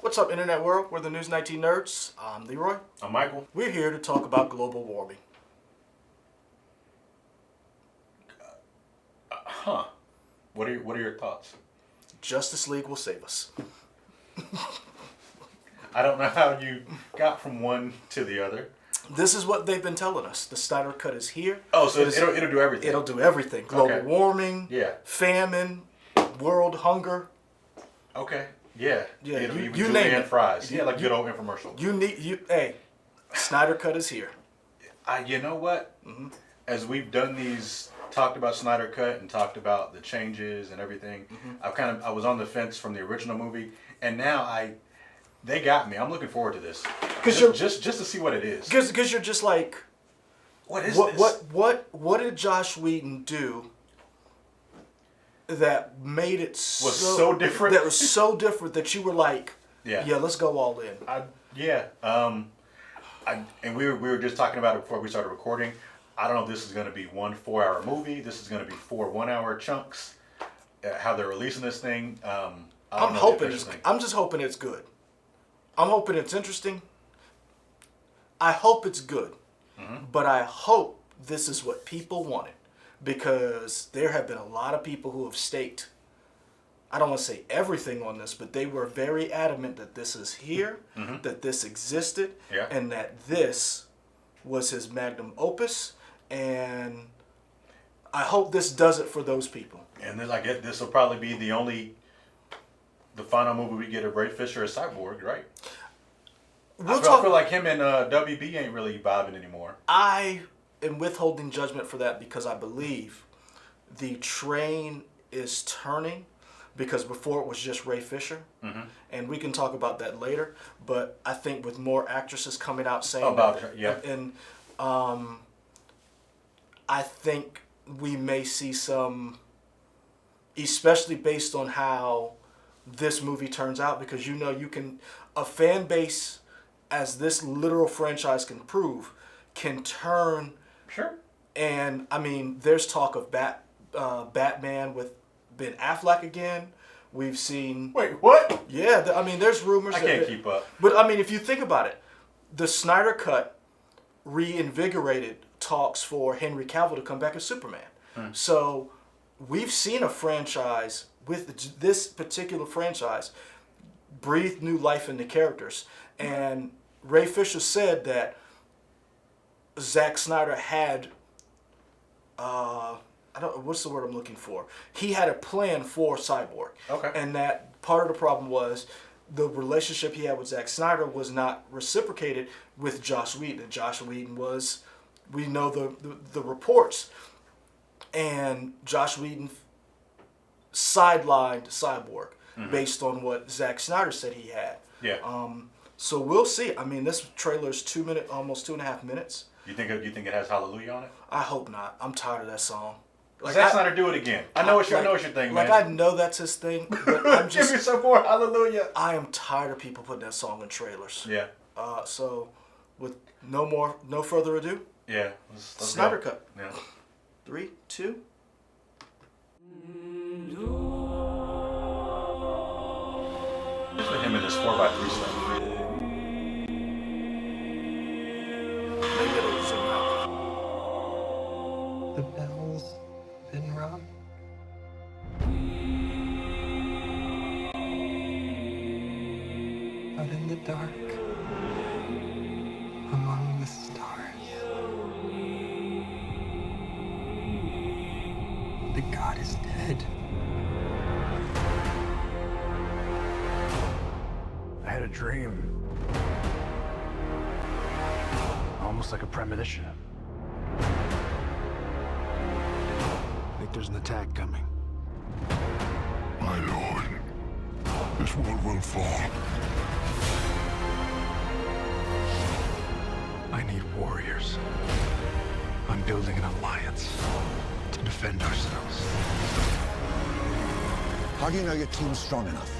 What's up, Internet World? We're the News 19 Nerds. I'm Leroy. I'm Michael. We're here to talk about global warming. What are your thoughts? Justice League will save us. I don't know how you got from one to the other. This is what they've been telling us. The Snyder Cut is here. Oh, so it'll do everything. It'll do everything. Global warming, yeah, famine, world hunger. Okay. Yeah. Yeah. You name it. Fries. Yeah, like good old infomercial. Hey, Snyder Cut is here. You know what? Mm-hmm. As we've done these, talked about Snyder Cut and talked about the changes and everything, mm-hmm. I was on the fence from the original movie, and now they got me. I'm looking forward to this. Just to see what it is. Because you're just like, what is this? What did Josh Whedon do that made it so different? That was so different that you were like, yeah, let's go all in. And we were just talking about it before we started recording. I don't know if this is going to be 1 4-hour movie. This is going to be 4 1-hour chunks. How they're releasing this thing. I'm just hoping it's good. I'm hoping it's interesting. I hope it's good. Mm-hmm. But I hope this is what people wanted. Because there have been a lot of people who have staked, I don't want to say everything on this, but they were very adamant that this is here, mm-hmm. that this existed, yeah. and that this was his magnum opus. And I hope this does it for those people. And then I guess this will probably be the final movie we get of Ray Fisher as Cyborg, right? I feel like him and WB ain't really vibing anymore. I am withholding judgment for that because I believe the train is turning, because before it was just Ray Fisher, mm-hmm. and we can talk about that later. But I think with more actresses coming out saying I think we may see some, especially based on how this movie turns out, because you can, a fan base, as this literal franchise can prove, can turn. Sure. And I mean, there's talk of Batman with Ben Affleck again. We've seen. Wait, what? Yeah, there's rumors. I can't keep up. But I mean, if you think about it, the Snyder Cut reinvigorated talks for Henry Cavill to come back as Superman. So we've seen a franchise with this particular franchise breathe new life into characters. And Ray Fisher said that Zack Snyder had, what's the word I'm looking for? He had a plan for Cyborg. Okay. And that part of the problem was the relationship he had with Zack Snyder was not reciprocated with Joss Whedon. And Joss Whedon was, we know the reports, and Joss Whedon sidelined Cyborg, mm-hmm. based on what Zack Snyder said he had. Yeah. So we'll see. I mean, this trailer is almost 2.5 minutes. You think it has Hallelujah on it? I hope not. I'm tired of that song. Zack Snyder, do it again. I know it's your thing, man. I know that's his thing, but I'm just... Give me some more Hallelujah. I am tired of people putting that song in trailers. Yeah. So, with no further ado... Yeah. Let's Snyder go. Cut. Yeah. 3, 2... Just with him in this 4x3 stuff. Maybe it'll zoom out. The bell's been rung. Out in the dark, among the stars, the god is dead. I had a dream. Almost like a premonition. I think there's an attack coming. My lord, this world will fall. I need warriors. I'm building an alliance to defend ourselves. How do you know your team's strong enough?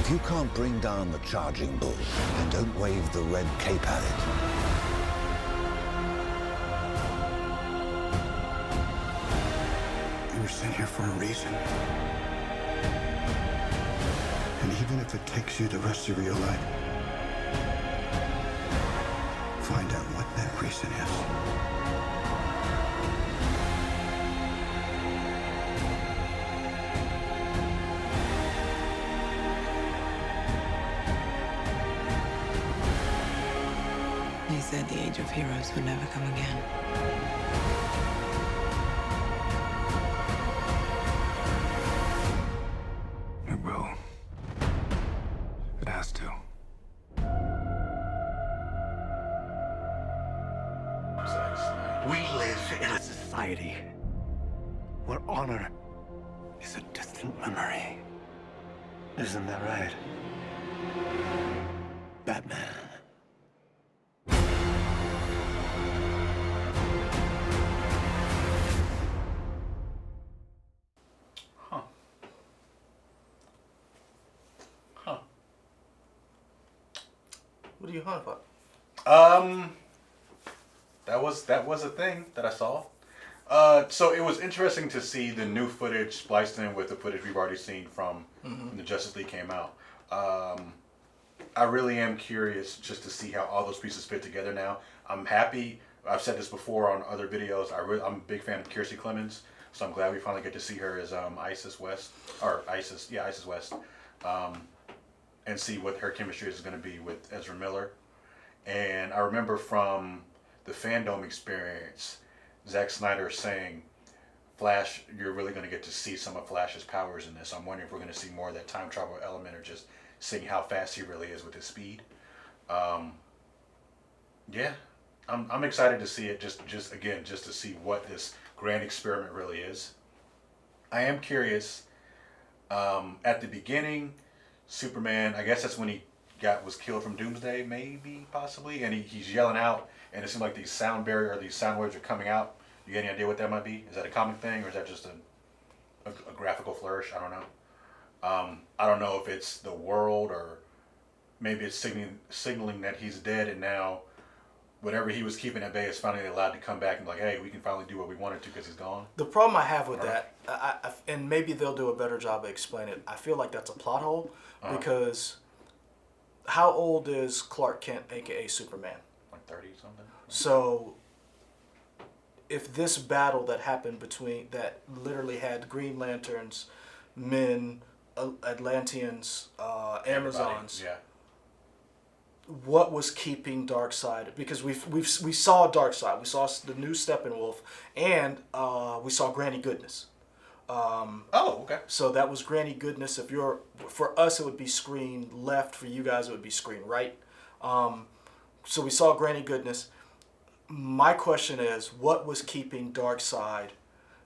If you can't bring down the charging bull, then don't wave the red cape at it. You were sent here for a reason. And even if it takes you the rest of your life, find out what that reason is. He said the Age of Heroes would never come again. It will. It has to. Zack Snyder. We live in a society where honor is a distant memory. Isn't that right? Batman. What are you hunt about? That was a thing that I saw. So it was interesting to see the new footage spliced in with the footage we've already seen from when the Justice League came out. I really am curious just to see how all those pieces fit together now. I'm happy. I've said this before on other videos. I'm a big fan of Kiersey Clemons, so I'm glad we finally get to see her as Isis West, and see what her chemistry is going to be with Ezra Miller. And I remember from the fandom experience, Zack Snyder saying, Flash, you're really going to get to see some of Flash's powers in this. I'm wondering if we're going to see more of that time travel element or just seeing how fast he really is with his speed. Yeah, I'm excited to see it just to see what this grand experiment really is. I am curious, at the beginning, Superman, I guess that's when he was killed from Doomsday, maybe, possibly, and he's yelling out, and it seems like these sound waves are coming out. You got any idea what that might be? Is that a comic thing, or is that just a graphical flourish? I don't know. I don't know if it's the world, or maybe it's signaling that he's dead, and now whatever he was keeping at bay is finally allowed to come back and like, hey, we can finally do what we wanted to because he's gone. The problem I have with that, and maybe they'll do a better job of explaining it, I feel like that's a plot hole because how old is Clark Kent, aka Superman? Like 30 something. So if this battle that happened that literally had Green Lanterns, men, Atlanteans, Amazons, yeah. What was keeping Darkseid? Because we saw Darkseid, we saw the new Steppenwolf, and we saw Granny Goodness. Okay. So that was Granny Goodness. For us, it would be screen left. For you guys, it would be screen right. So we saw Granny Goodness. My question is, what was keeping Darkseid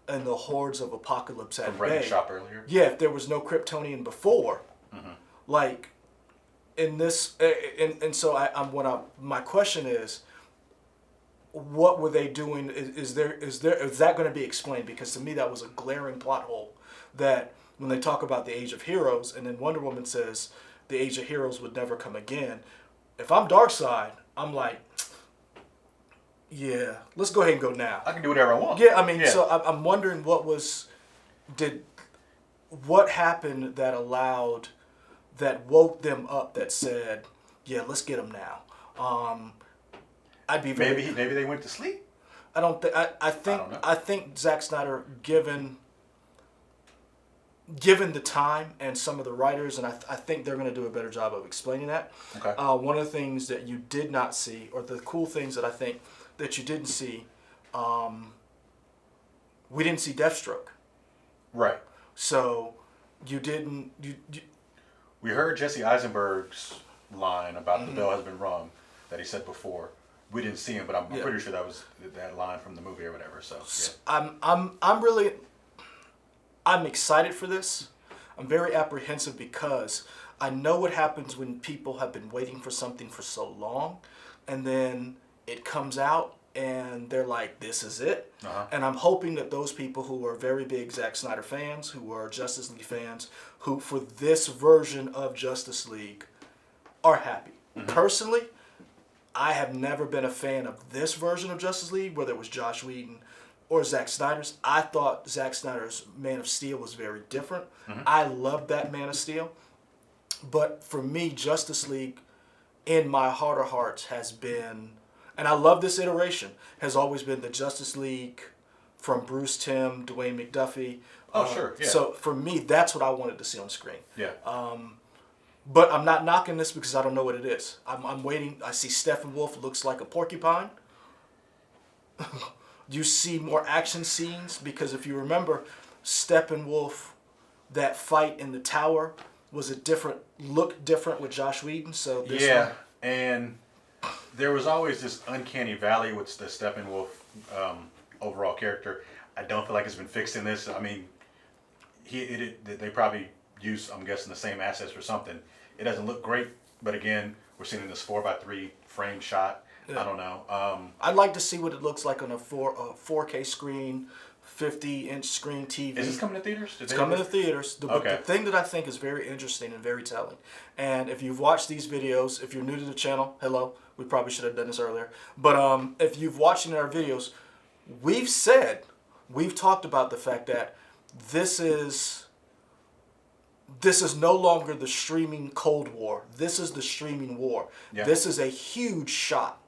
and the hordes of Apocalypse at bay? Shop earlier. Yeah, if there was no Kryptonian before, like in this, and so my question is, what were they doing? Is that going to be explained? Because to me, that was a glaring plot hole. That when they talk about the Age of Heroes, and then Wonder Woman says the Age of Heroes would never come again. If I'm Darkseid, I'm like, yeah, let's go ahead and go now. I can do whatever I want. Yeah, I mean, so I'm wondering what happened that woke them up, that said, yeah, let's get them now. I'd be very. Maybe they went to sleep. I don't think. I think Zack Snyder, given the time and some of the writers, and I think they're going to do a better job of explaining that. Okay. One of the things that you did not see, or the cool things that I think that you didn't see, we didn't see Deathstroke. Right. So you didn't. We heard Jesse Eisenberg's line about the bell has been rung that he said before. We didn't see him, but I'm pretty sure that was that line from the movie or whatever. So yeah. I'm excited for this. I'm very apprehensive because I know what happens when people have been waiting for something for so long, and then it comes out and they're like, "This is it." And I'm hoping that those people who are very big Zack Snyder fans, who are Justice League fans, who for this version of Justice League are happy. Personally, I have never been a fan of this version of Justice League, whether it was Joss Whedon or Zack Snyder's. I thought Zack Snyder's Man of Steel was very different. I loved that Man of Steel. But for me, Justice League, in my heart of hearts, has been, and I love this iteration, has always been the Justice League from Bruce Timm, Dwayne McDuffie. Oh, sure, yeah. So for me, that's what I wanted to see on screen. Yeah. But I'm not knocking this because I don't know what it is. I'm waiting. I see Steppenwolf looks like a porcupine. You see more action scenes because if you remember, Steppenwolf, that fight in the tower was looked different with Josh Whedon. So this one, and there was always this uncanny valley with the Steppenwolf overall character. I don't feel like it's been fixed in this. I mean, they probably use, I'm guessing, the same assets for something. It doesn't look great, but again, we're seeing this 4x3 frame shot. Yeah. I don't know. I'd like to see what it looks like on a 4K screen, 50-inch screen TV. Is this coming to theaters? It's coming to theaters. Okay. The thing that I think is very interesting and very telling, and if you've watched these videos, if you're new to the channel, hello, we probably should have done this earlier, but if you've watched any of our videos, we've talked about the fact that this is no longer the streaming Cold War. This is the streaming war. Yeah. This is a huge shot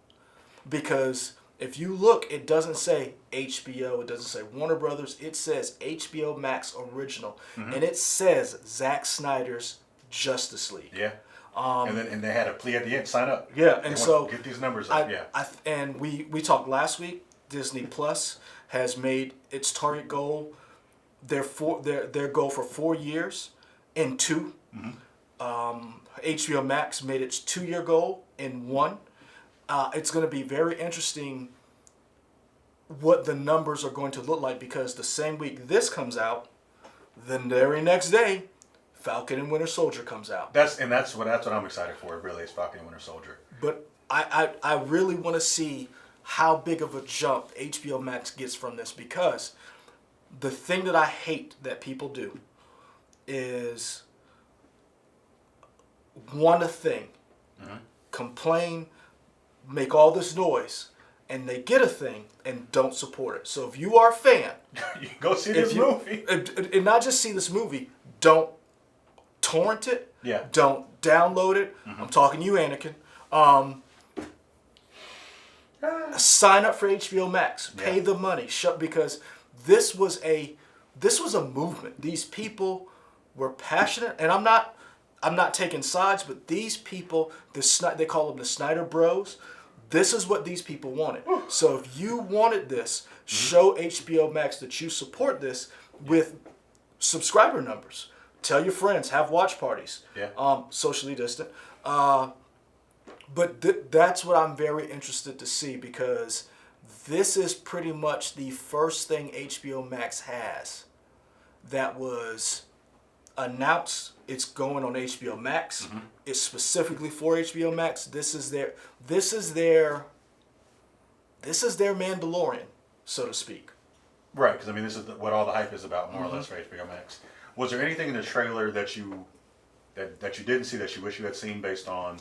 because if you look, it doesn't say HBO, it doesn't say Warner Brothers, it says HBO Max Original, and it says Zack Snyder's Justice League. Yeah. And they had a plea at the end, sign up. Yeah, and so get these numbers up. And we talked last week. Disney Plus has made its target goal their goal for 4 years in 2. HBO Max made its 2-year goal in 1. It's going to be very interesting what the numbers are going to look like because the same week this comes out, the very next day, Falcon and Winter Soldier comes out. That's what I'm excited for. Really, is Falcon and Winter Soldier. But I really want to see how big of a jump HBO Max gets from this because the thing that I hate that people do is want a thing, complain, make all this noise, and they get a thing and don't support it. So if you are a fan, you can go see this movie. And not just see this movie, don't torrent it. Yeah. Don't download it. I'm talking to you, Anakin. Sign up for HBO Max. Pay the money. Because this was a movement. These people were passionate, and I'm not taking sides, but these people, they call them the Snyder Bros. This is what these people wanted. So if you wanted this, show HBO Max that you support this with subscriber numbers. Tell your friends, have watch parties. Yeah. Socially distant. But that's what I'm very interested to see because this is pretty much the first thing HBO Max has that was announced. It's going on HBO Max. It's specifically for HBO Max. This is their Mandalorian, so to speak. Right, because I mean, this is what all the hype is about, more or less, for HBO Max. Was there anything in the trailer that you didn't see that you wish you had seen based on?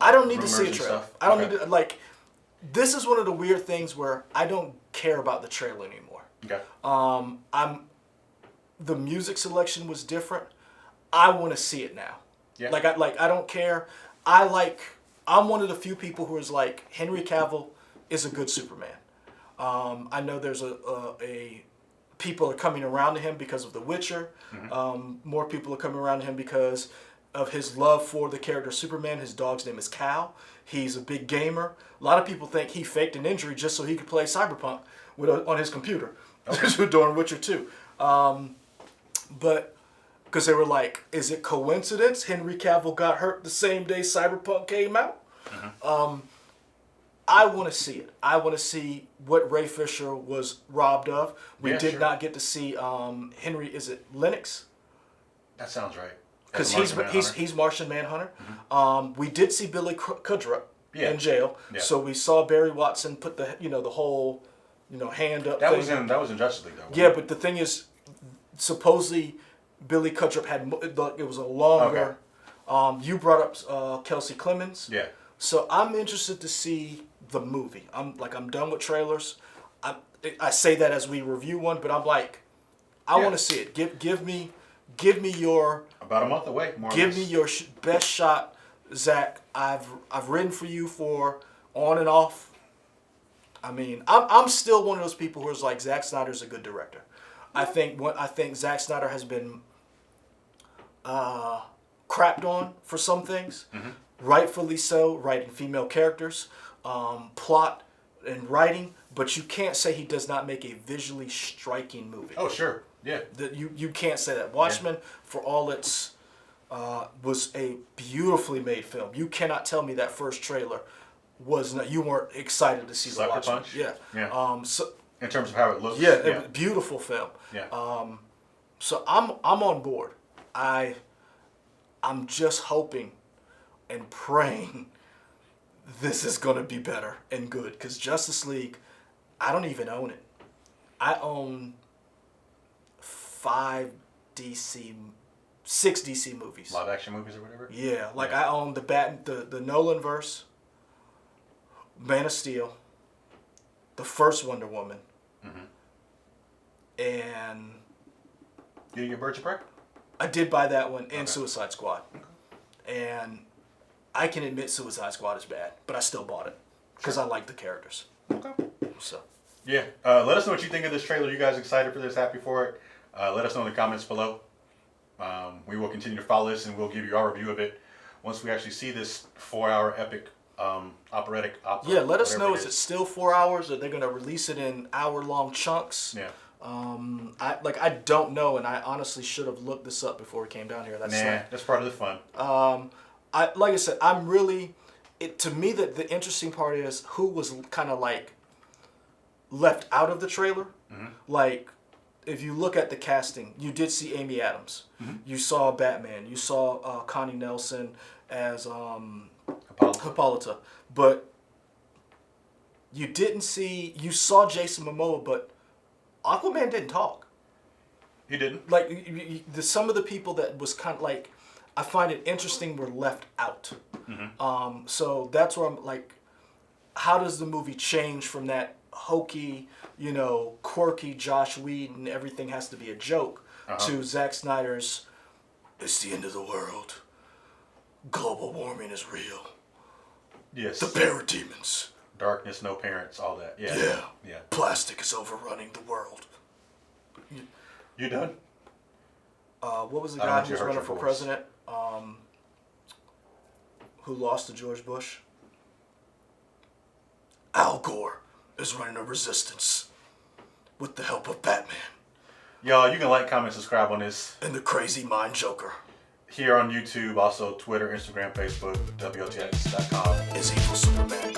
I don't need to see a rumors and trailer. stuff? I don't Okay. need to This is one of the weird things where I don't care about the trailer anymore. Okay. The music selection was different. I want to see it now. Yeah. I don't care. I'm one of the few people who is like Henry Cavill is a good Superman. I know there's a people are coming around to him because of The Witcher. More people are coming around to him because of his love for the character Superman. His dog's name is Cal. He's a big gamer. A lot of people think he faked an injury just so he could play Cyberpunk on his computer during Witcher 2. But because they were like, is it coincidence Henry Cavill got hurt the same day Cyberpunk came out? I want to see it. I want to see what Ray Fisher was robbed of. We did not get to see Henry. Is it Lennox? That sounds right. Because he's Martian Manhunter. We did see Billy Kudrup in jail. Yeah. So we saw Barry Watson put the whole hand up. That thing. was in Justice League though. Yeah, but the thing is, supposedly Billy Kudrup it was a longer. Okay. You brought up Kelsey Clemens. Yeah. So I'm interested to see the movie. I'm done with trailers. I say that as we review one, but I'm like, I want to see it. Give me give me your About a month away, more or give less. me your best shot, Zach. I've written for you for on and off. I mean, I'm still one of those people who is like Zack Snyder's a good director. I think Zack Snyder has been crapped on for some things, rightfully so, writing female characters, plot and writing. But you can't say he does not make a visually striking movie. Oh, sure. Yeah. You can't say that. Watchmen, for all its was a beautifully made film. You cannot tell me that first trailer was not. You weren't excited to see the Sucker Watchmen. punch? Yeah. Yeah. So In terms of how it looks. yeah, it was a beautiful film. Yeah. So I'm on board. I'm just hoping and praying this is gonna be better and good, because Justice League, I don't even own it. I own 6 DC movies. Live action movies or whatever. Yeah, like I own the Nolan verse, Man of Steel, the first Wonder Woman, and You didn't get Birds of Prey? I did buy that one, and Suicide Squad. And I can admit Suicide Squad is bad, but I still bought it because I like the characters. Okay. So Yeah. Let us know what you think of this trailer. You guys excited for this? Happy for it? Let us know in the comments below. We will continue to follow this, and we'll give you our review of it once we actually see this 4-hour epic operatic opera. yeah, let us whatever know. Is it still 4 hours, or they're gonna release it in hour-long chunks? Yeah. I don't know, and I honestly should have looked this up before we came down here. That's part of the fun. Like I said, I'm really. To me, the interesting part is who was kind of like left out of the trailer. Like, if you look at the casting, you did see Amy Adams. You saw Batman. You saw Connie Nelson as Hippolyta. But you didn't see. You saw Jason Momoa, but Aquaman didn't talk. He didn't. Like some of the people that was kind of like, I find it interesting, were left out. So that's where I'm like, how does the movie change from that hokey, quirky Josh Whedon, everything has to be a joke, to Zack Snyder's, it's the end of the world. Global warming is real. Yes. The parademons. Darkness, no parents, all that. Yeah. Yeah. Yeah. Plastic is overrunning the world. You done? What was the I don't guy want who you was to hurt running your for voice. president? Who lost to George Bush? Al Gore is running a resistance with the help of Batman Y'all, you can like, comment, subscribe on this and the crazy mind joker. here on YouTube, also Twitter, Instagram, Facebook, WOTX.com. Is evil Superman.